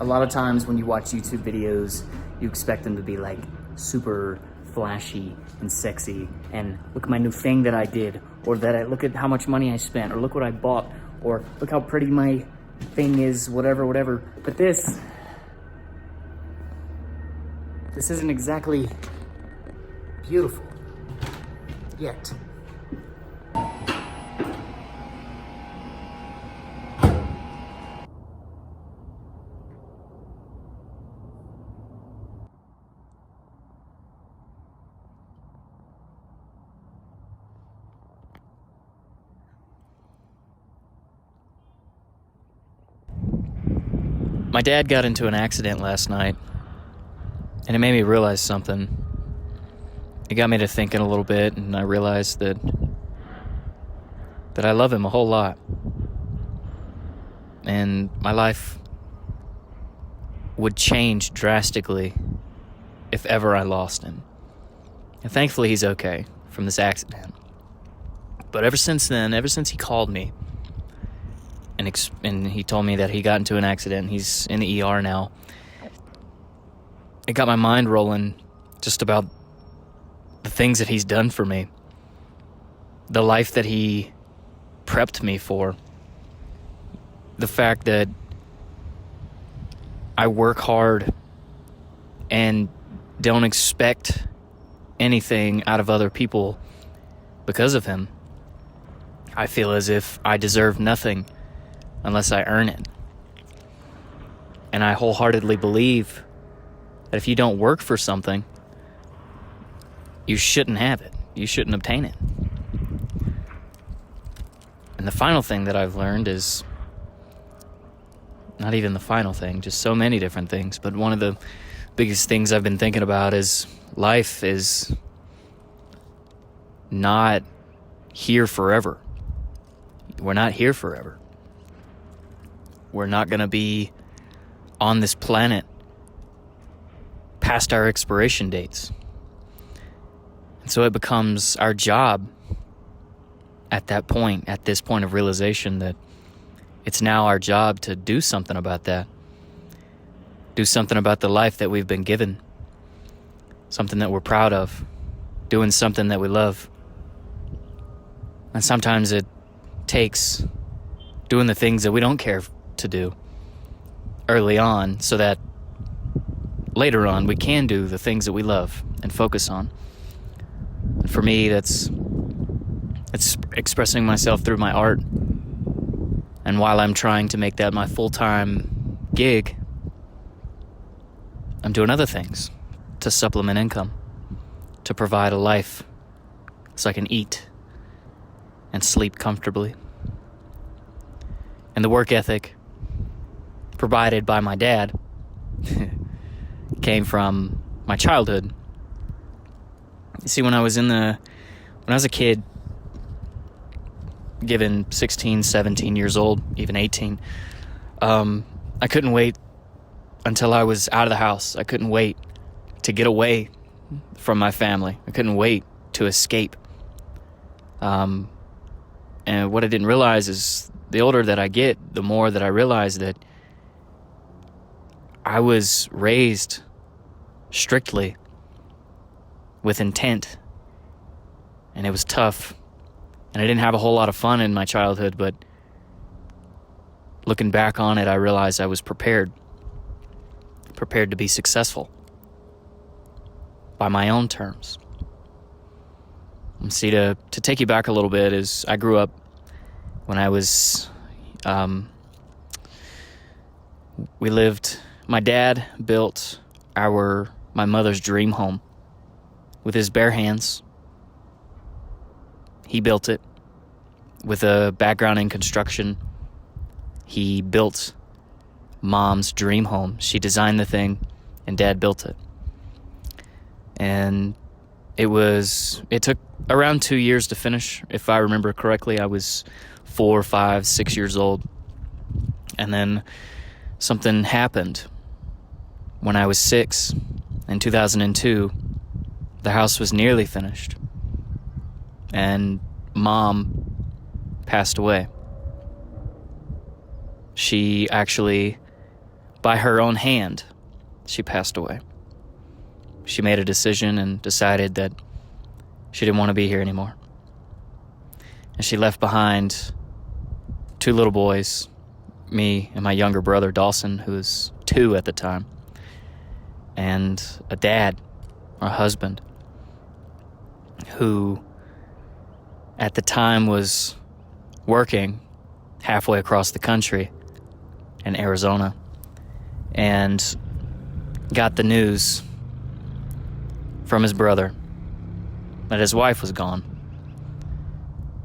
lot of times when you watch YouTube videos, you expect them to be like super flashy and sexy, and look at my new thing that I did, or look at how much money I spent, or look what I bought, or look how pretty my thing is, whatever. But this isn't exactly beautiful yet. My dad got into an accident last night, and it made me realize something. It got me to thinking a little bit, and I realized that I love him a whole lot. And my life would change drastically if ever I lost him. And thankfully he's okay from this accident. But ever since then, ever since he called me, and he told me that he got into an accident and he's in the ER now, it got my mind rolling just about the things that he's done for me, the life that he prepped me for, the fact that I work hard and don't expect anything out of other people because of him. I feel as if I deserve nothing unless I earn it. And I wholeheartedly believe that if you don't work for something, you shouldn't have it. You shouldn't obtain it. And the final thing that I've learned is, not even the final thing, just so many different things, but one of the biggest things I've been thinking about is life is not here forever. We're not here forever. We're not going to be on this planet past our expiration dates. And so it becomes our job at this point of realization, that it's now our job to do something about that. Do something about the life that we've been given. Something that we're proud of. Doing something that we love. And sometimes it takes doing the things that we don't care to do early on, so that later on we can do the things that we love and focus on. And for me, it's expressing myself through my art. And while I'm trying to make that my full-time gig, I'm doing other things to supplement income, to provide a life so I can eat and sleep comfortably. And the work ethic provided by my dad came from my childhood. You see, when I was a kid, given 16, 17 years old, even 18, I couldn't wait until I was out of the house. I couldn't wait to get away from my family. I couldn't wait to escape. And what I didn't realize is, the older that I get, the more that I realize that I was raised strictly with intent, and it was tough, and I didn't have a whole lot of fun in my childhood, but looking back on it, I realized I was prepared to be successful by my own terms. And see, to take you back a little bit, is I grew up when I was, my dad built my mother's dream home with his bare hands. He built it with a background in construction. He built Mom's dream home. She designed the thing, and Dad built it. And it took around 2 years to finish, if I remember correctly. I was 4, 5, 6 years old. And then something happened when I was 6. In 2002, the house was nearly finished, and Mom passed away. She actually, by her own hand, she passed away. She made a decision and decided that she didn't want to be here anymore. And she left behind 2 little boys, me and my younger brother, Dawson, who was 2 at the time, and a dad, a husband, who at the time was working halfway across the country in Arizona, and got the news from his brother that his wife was gone.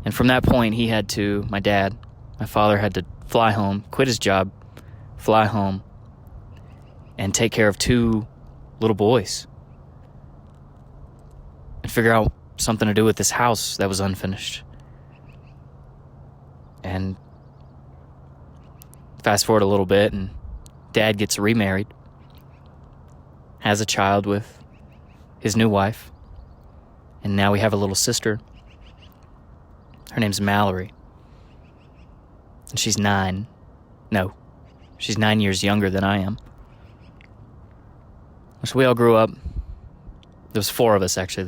And from that point, my father had to fly home, quit his job, fly home, and take care of 2 little boys and figure out something to do with this house that was unfinished. And fast forward a little bit, and Dad gets remarried, has a child with his new wife, and now we have a little sister. Her name's Mallory, and she's 9 years younger than I am. So we all grew up. There was 4 of us, actually.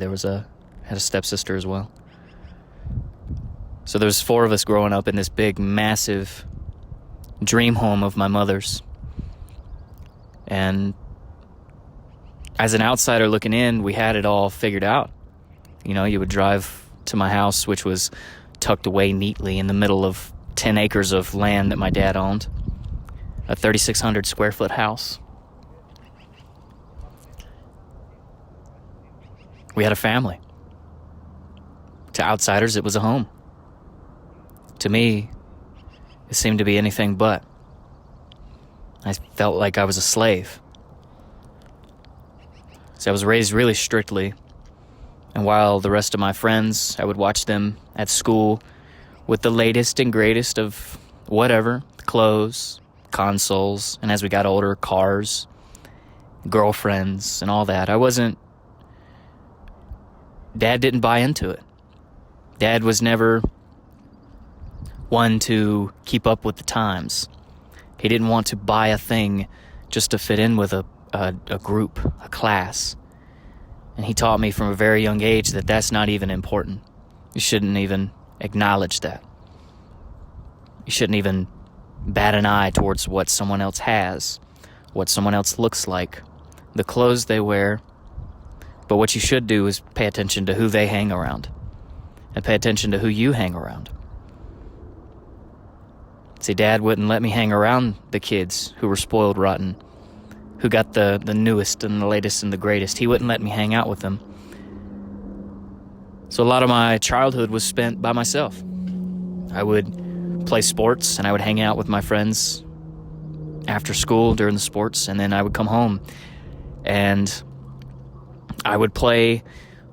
Had a stepsister as well. So there was 4 of us growing up in this big, massive dream home of my mother's. And as an outsider looking in, we had it all figured out. You would drive to my house, which was tucked away neatly in the middle of 10 acres of land that my dad owned. A 3,600 square foot house. We had a family. To outsiders, it was a home. To me, it seemed to be anything but. I felt like I was a slave. So I was raised really strictly, and while the rest of my friends, I would watch them at school with the latest and greatest of whatever, clothes, consoles, and as we got older, cars, girlfriends, and all that. Dad didn't buy into it. Dad was never one to keep up with the times. He didn't want to buy a thing just to fit in with a group, a class. And he taught me from a very young age that that's not even important. You shouldn't even acknowledge that. You shouldn't even bat an eye towards what someone else has, what someone else looks like, the clothes they wear. But what you should do is pay attention to who they hang around, and pay attention to who you hang around. See, Dad wouldn't let me hang around the kids who were spoiled rotten, who got the newest and the latest and the greatest. He wouldn't let me hang out with them. So a lot of my childhood was spent by myself. I would play sports, and I would hang out with my friends after school during the sports, and then I would come home, and I would play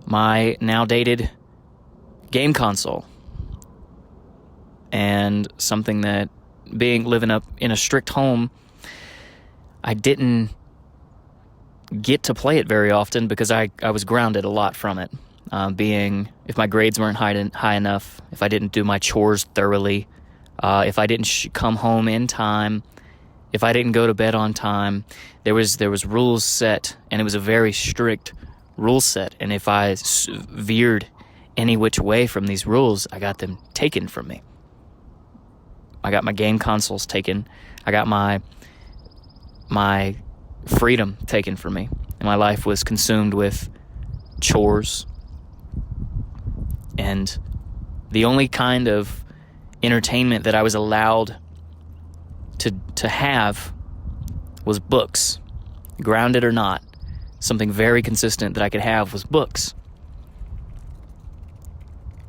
my now dated game console. And something that, living up in a strict home, I didn't get to play it very often because I was grounded a lot from it. If my grades weren't high enough, if I didn't do my chores thoroughly, if I didn't come home in time, if I didn't go to bed on time, there was rules set, and it was a very strict rule set. And if I veered any which way from these rules, I got them taken from me. I got my game consoles taken. I got my freedom taken from me. And my life was consumed with chores. And the only kind of entertainment that I was allowed to have was books. Grounded or not, something very consistent that I could have was books.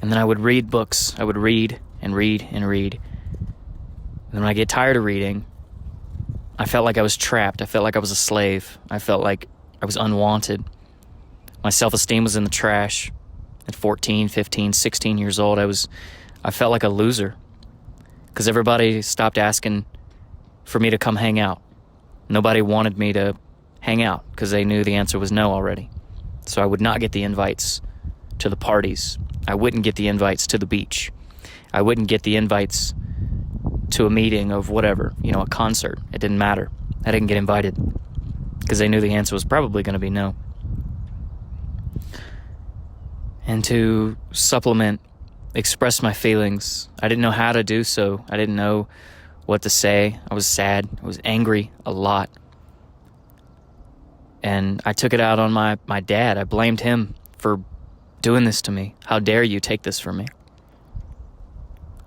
And then I would read books. I would read and read and read. And when I get tired of reading, I felt like I was trapped. I felt like I was a slave. I felt like I was unwanted. My self-esteem was in the trash. At 14, 15, 16 years old, I felt like a loser because everybody stopped asking for me to come hang out. Nobody wanted me to hang out because they knew the answer was no already. So I would not get the invites to the parties. I wouldn't get the invites to the beach. I wouldn't get the invites to a meeting of whatever, a concert. It didn't matter. I didn't get invited because they knew the answer was probably going to be no. And to supplement, express my feelings, I didn't know how to do so. I didn't know what to say. I was sad. I was angry a lot. And I took it out on my dad. I blamed him for doing this to me. How dare you take this from me?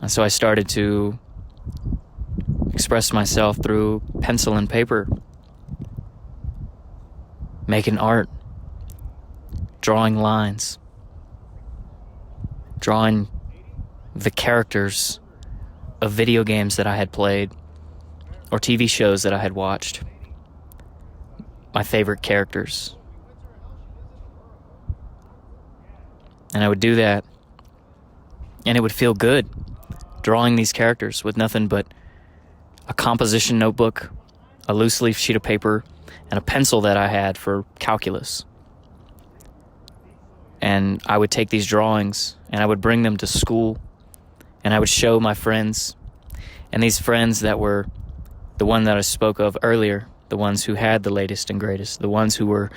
And so I started to express myself through pencil and paper, making art, drawing lines, drawing the characters of video games that I had played or TV shows that I had watched, my favorite characters. And I would do that, and it would feel good drawing these characters with nothing but a composition notebook, a loose leaf sheet of paper, and a pencil that I had for calculus. And I would take these drawings and I would bring them to school, and I would show my friends. And these friends that were the one that I spoke of earlier, the ones who had the latest and greatest, the ones who were,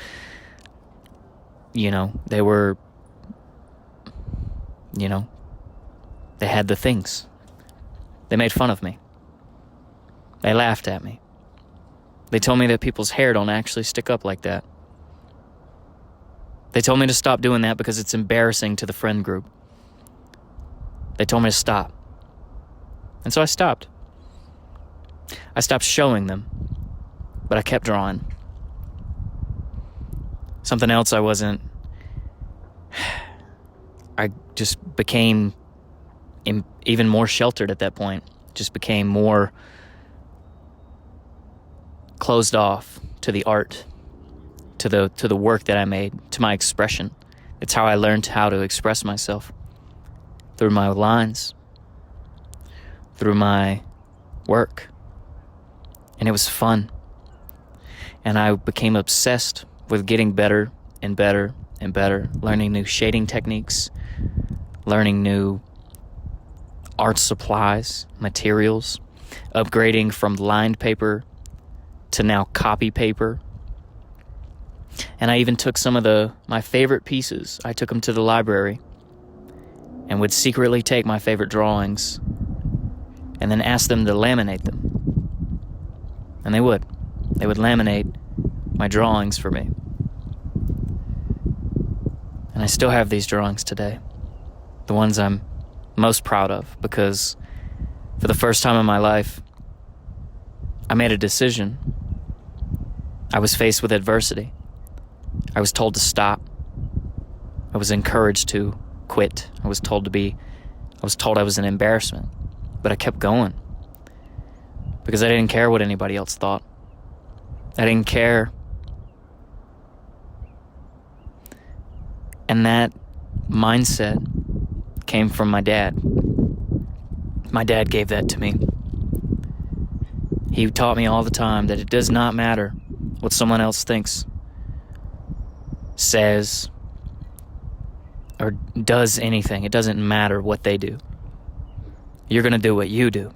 they had the things. They made fun of me. They laughed at me. They told me that people's hair don't actually stick up like that. They told me to stop doing that because it's embarrassing to the friend group. They told me to stop. And so I stopped. I stopped showing them, but I kept drawing. Something else I just became even more sheltered at that point. Just became more closed off to the art, to the work that I made, to my expression. It's how I learned how to express myself, through my lines, through my work. And it was fun. And I became obsessed with getting better and better and better, learning new shading techniques, learning new art supplies, materials, upgrading from lined paper to now copy paper. And I even took some of my favorite pieces. I took them to the library and would secretly take my favorite drawings and then ask them to laminate them. And they would. They would laminate my drawings for me. And I still have these drawings today. The ones I'm most proud of, because for the first time in my life, I made a decision. I was faced with adversity. I was told to stop. I was encouraged to quit. I was told I was an embarrassment, but I kept going because I didn't care what anybody else thought. I didn't care. And that mindset came from my dad. My dad gave that to me. He taught me all the time that it does not matter what someone else thinks, says, or does anything. It doesn't matter what they do. You're going to do what you do.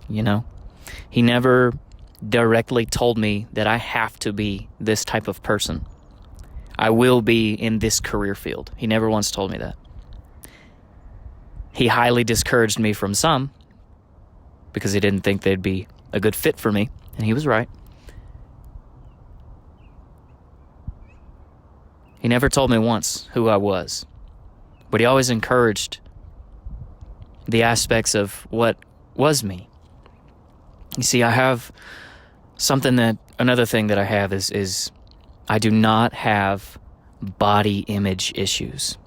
He never directly told me that I have to be this type of person. I will be in this career field. He never once told me that. He highly discouraged me from some because he didn't think they'd be a good fit for me, and he was right. He never told me once who I was, but he always encouraged the aspects of what was me. You see, I have another thing that I have is I do not have body image issues.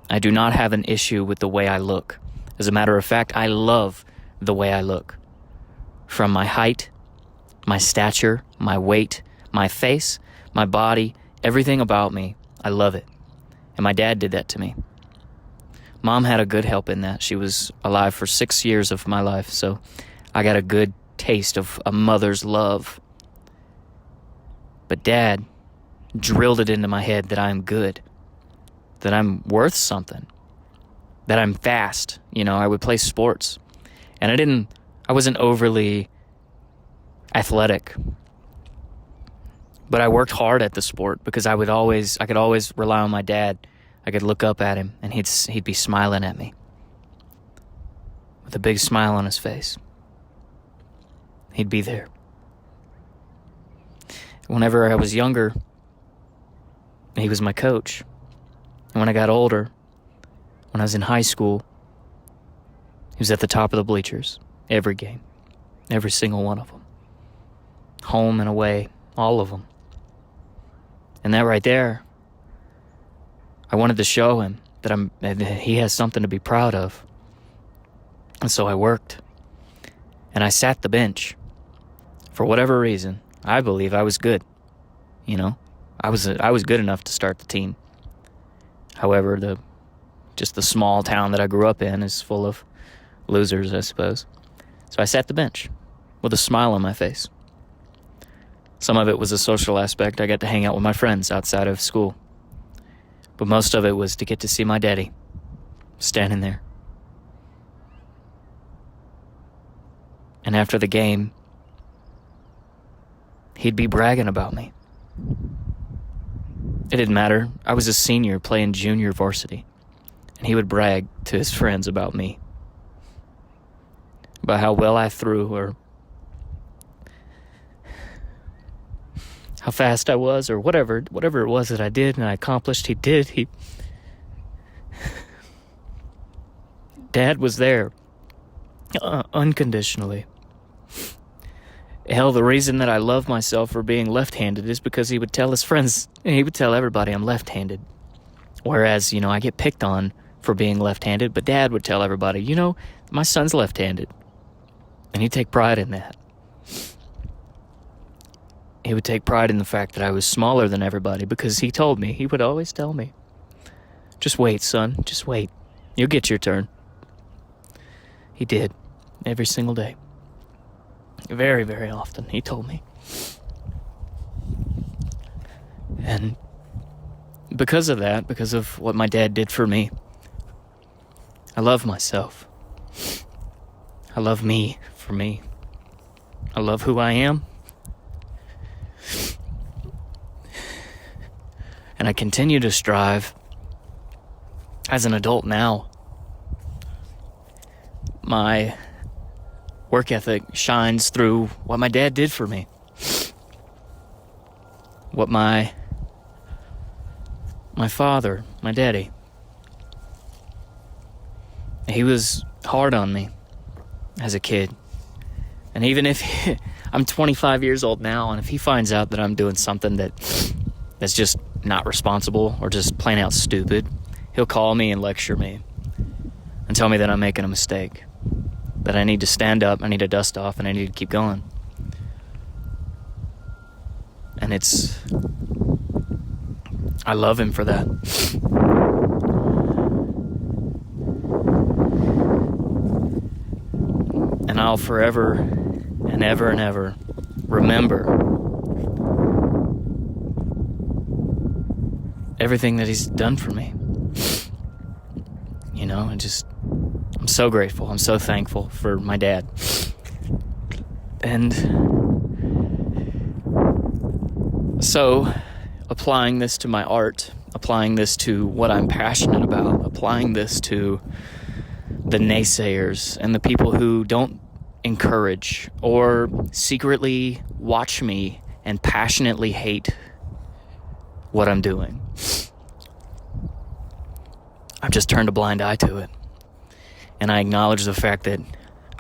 I do not have an issue with the way I look. As a matter of fact, I love the way I look. From my height, my stature, my weight, my face, my body, everything about me, I love it. And my dad did that to me. Mom had a good help in that. She was alive for 6 years of my life, so I got a good taste of a mother's love. But Dad drilled it into my head that I'm good, that I'm worth something, that I'm fast. I would play sports, and I wasn't overly athletic, but I worked hard at the sport because I could always rely on my dad. I could look up at him and he'd be smiling at me with a big smile on his face. He'd be there. Whenever I was younger, he was my coach. And when I got older, when I was in high school, he was at the top of the bleachers every game, every single one of them. Home and away, all of them. And that right there, I wanted to show him that he has something to be proud of. And so I worked. And I sat the bench. For whatever reason, I believe I was good. You know, I was good enough to start the team. However, the small town that I grew up in is full of losers, I suppose. So I sat the bench with a smile on my face. Some of it was a social aspect. I got to hang out with my friends outside of school. But most of it was to get to see my daddy standing there. And after the game, he'd be bragging about me. It didn't matter. I was a senior playing junior varsity. And he would brag to his friends about me. About how well I threw or how fast I was or whatever it was that I did and I accomplished. Dad was there unconditionally. Hell, the reason that I love myself for being left-handed is because he would tell his friends, and he would tell everybody I'm left-handed. Whereas, I get picked on for being left-handed, but Dad would tell everybody, my son's left-handed. And he'd take pride in that. He would take pride in the fact that I was smaller than everybody because he would always tell me, just wait, son, just wait. You'll get your turn. He did, every single day. Very, very often, he told me. And because of that, because of what my dad did for me, I love myself. I love me for me. I love who I am. And I continue to strive as an adult now. My work ethic shines through what my dad did for me. What my father, my daddy, he was hard on me as a kid. And even if I'm 25 years old now, and if he finds out that I'm doing something that's just not responsible or just plain out stupid, he'll call me and lecture me and tell me that I'm making a mistake, that I need to stand up, I need to dust off, and I need to keep going. And I love him for that. And I'll forever and ever remember everything that he's done for me. I'm so grateful. I'm so thankful for my dad. And so, applying this to my art, applying this to what I'm passionate about, applying this to the naysayers and the people who don't encourage or secretly watch me and passionately hate what I'm doing. I've just turned a blind eye to it. And I acknowledge the fact that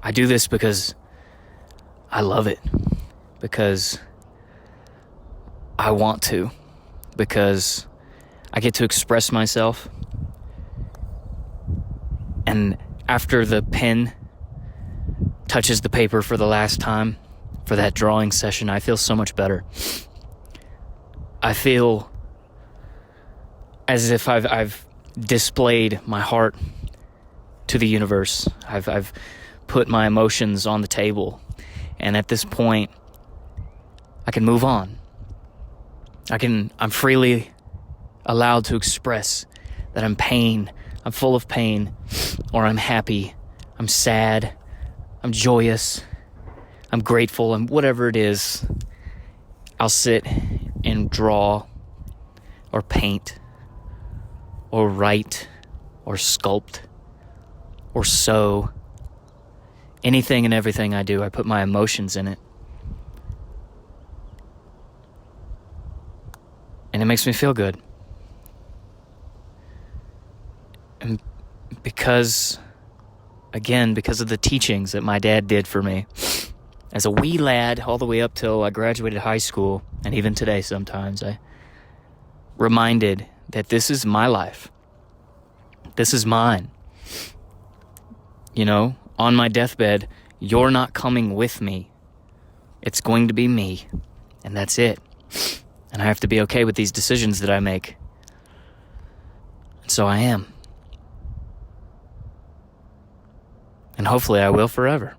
I do this because I love it. Because I want to. Because I get to express myself. And after the pen touches the paper for the last time, for that drawing session, I feel so much better. I feel as if I've displayed my heart to the universe. I've put my emotions on the table, and at this point, I can move on. I'm freely allowed to express that I'm full of pain, or I'm happy, I'm sad, I'm joyous, I'm grateful, and whatever it is, I'll sit and draw or paint or write or sculpt or sew. Anything and everything I do, I put my emotions in it. And it makes me feel good. And because of the teachings that my dad did for me, as a wee lad, all the way up till I graduated high school, and even today sometimes, I reminded that this is my life. This is mine. You know, on my deathbed, you're not coming with me. It's going to be me, and that's it. And I have to be okay with these decisions that I make. And so I am. And hopefully I will forever.